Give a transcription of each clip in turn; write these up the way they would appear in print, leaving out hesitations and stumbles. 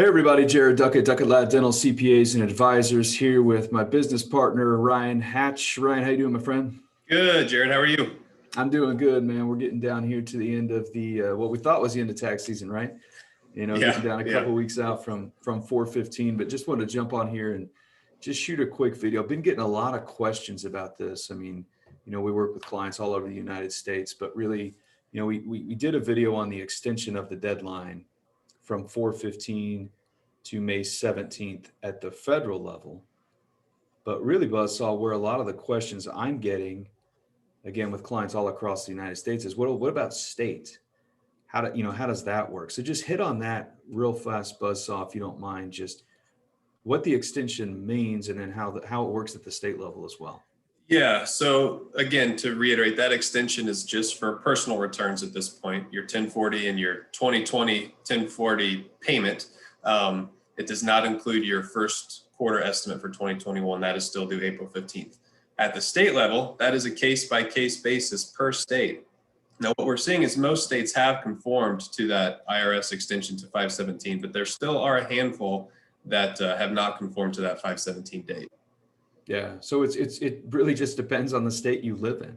Hey everybody, Jared Duckett, Duckett Ladd Dental CPAs and Advisors here with my business partner, Ryan Hatch. Ryan, how you doing, my friend? Good, Jared. How are you? I'm doing good, man. We're getting down here to the end of the, what we thought was the end of tax season, right? Getting down a couple weeks out from 4/15, but just wanted to jump on here and just shoot a quick video. I've been getting a lot of questions about this. I mean, we work with clients all over the United States, but really, we did a video on the extension of the deadline from 4/15 to May 17th at the federal level. But really, Buzzsaw, where a lot of the questions I'm getting, again, with clients all across the United States is what about state? How does that work? So just hit on that real fast, Buzzsaw, if you don't mind, just what the extension means and then how it works at the state level as well. Yeah. So again, to reiterate, that extension is just for personal returns at this point, your 1040 and your 2020 1040 payment. It does not include your first quarter estimate for 2021. That is still due April 15th. At the state level, that is a case-by-case basis per state. Now, what we're seeing is most states have conformed to that IRS extension to 5/17, but there still are a handful that have not conformed to that 5/17 date. Yeah. So it really just depends on the state you live in.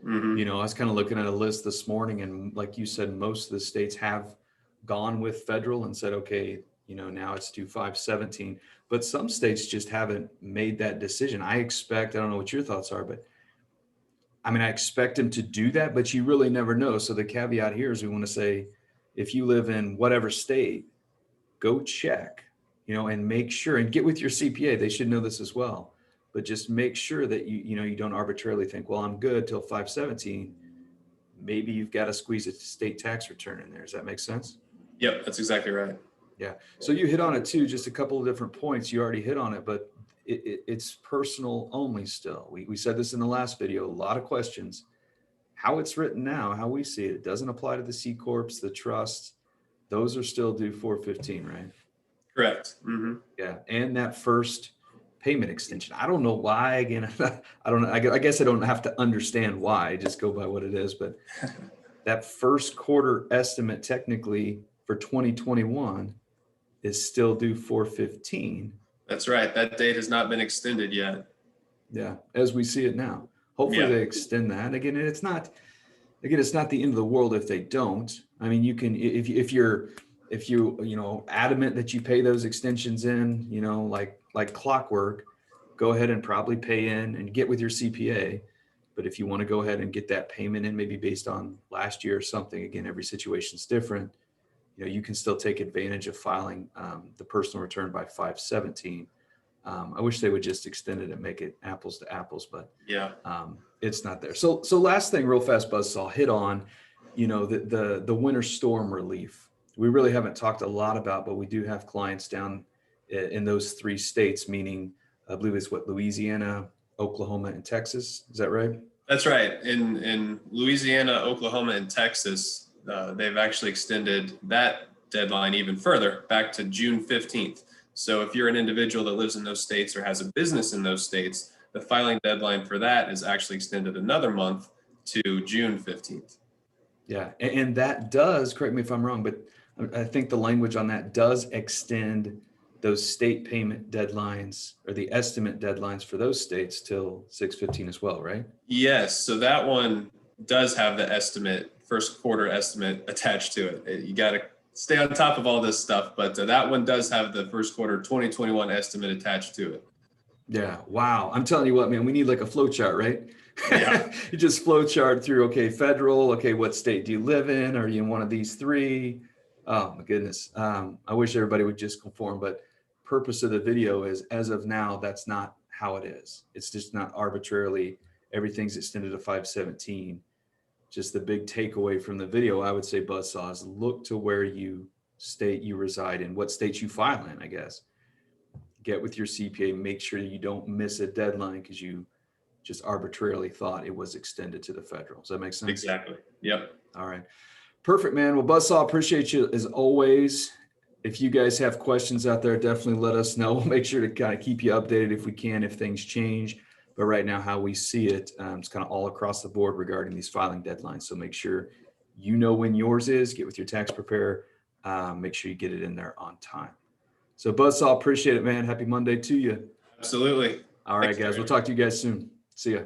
Mm-hmm. I was kind of looking at a list this morning, and like you said, most of the states have gone with federal and said, okay, now it's due 5/17, but some states just haven't made that decision. I don't know what your thoughts are, but I mean, I expect them to do that, but you really never know. So the caveat here is we want to say, if you live in whatever state, go check, and make sure and get with your CPA. They should know this as well, but just make sure that you don't arbitrarily think, well, I'm good till 5/17. Maybe you've got to squeeze a state tax return in there. Does that make sense? Yep, that's exactly right. Yeah. So you hit on it too, just a couple of different points. You already hit on it, but it's personal only still. We said this in the last video, a lot of questions. How it's written now, how we see it, it doesn't apply to the C Corps, the trusts. Those are still due 4/15, right? Correct. Mm-hmm. Yeah. And that first payment extension. I don't know why, again, I don't know. I guess I don't have to understand why, just go by what it is. But that first quarter estimate technically for 2021 is still due 4/15. That's right. That date has not been extended yet. Yeah, as we see it now. Hopefully they extend that. Again, it's not the end of the world if they don't. I mean, you can if you adamant that you pay those extensions in, like clockwork, go ahead and probably pay in and get with your CPA. But if you want to go ahead and get that payment in, maybe based on last year or something, again, every situation is different. You can still take advantage of filing the personal return by 5/17. I wish they would just extend it and make it apples to apples, but yeah, it's not there. So last thing, real fast, Buzzsaw, hit on, the winter storm relief. We really haven't talked a lot about, but we do have clients down in those three states, meaning I believe it's Louisiana, Oklahoma, and Texas. Is that right? That's right. In Louisiana, Oklahoma, and Texas, they've actually extended that deadline even further back to June 15th. So if you're an individual that lives in those states or has a business in those states, the filing deadline for that is actually extended another month to June 15th. Yeah, and that does, correct me if I'm wrong, but I think the language on that does extend those state payment deadlines or the estimate deadlines for those states till 6/15 as well, right? Yes, so that one does have the first quarter estimate attached to it. You got to stay on top of all this stuff, but that one does have the first quarter 2021 estimate attached to it. Yeah. Wow. I'm telling you what, man, we need like a flow chart, right? Yeah. You just flow chart through, okay, federal, okay, what state do you live in? Are you in one of these three? Oh my goodness. I wish everybody would just conform, but purpose of the video is, as of now, that's not how it is. It's just not arbitrarily, everything's extended to 5/17. Just the big takeaway from the video, I would say, Buzzsaw, is look to where state you reside in, what states you file in, I guess. Get with your CPA, make sure you don't miss a deadline because you just arbitrarily thought it was extended to the federal. Does that make sense? Exactly. Yep. All right. Perfect, man. Well, Buzzsaw, appreciate you as always. If you guys have questions out there, definitely let us know. We'll make sure to kind of keep you updated if we can, if things change. But right now, how we see it, it's kind of all across the board regarding these filing deadlines. So make sure you know when yours is, get with your tax preparer, make sure you get it in there on time. So Buzzsaw, appreciate it, man. Happy Monday to you. Absolutely. All right, guys. We'll talk to you guys soon. See ya.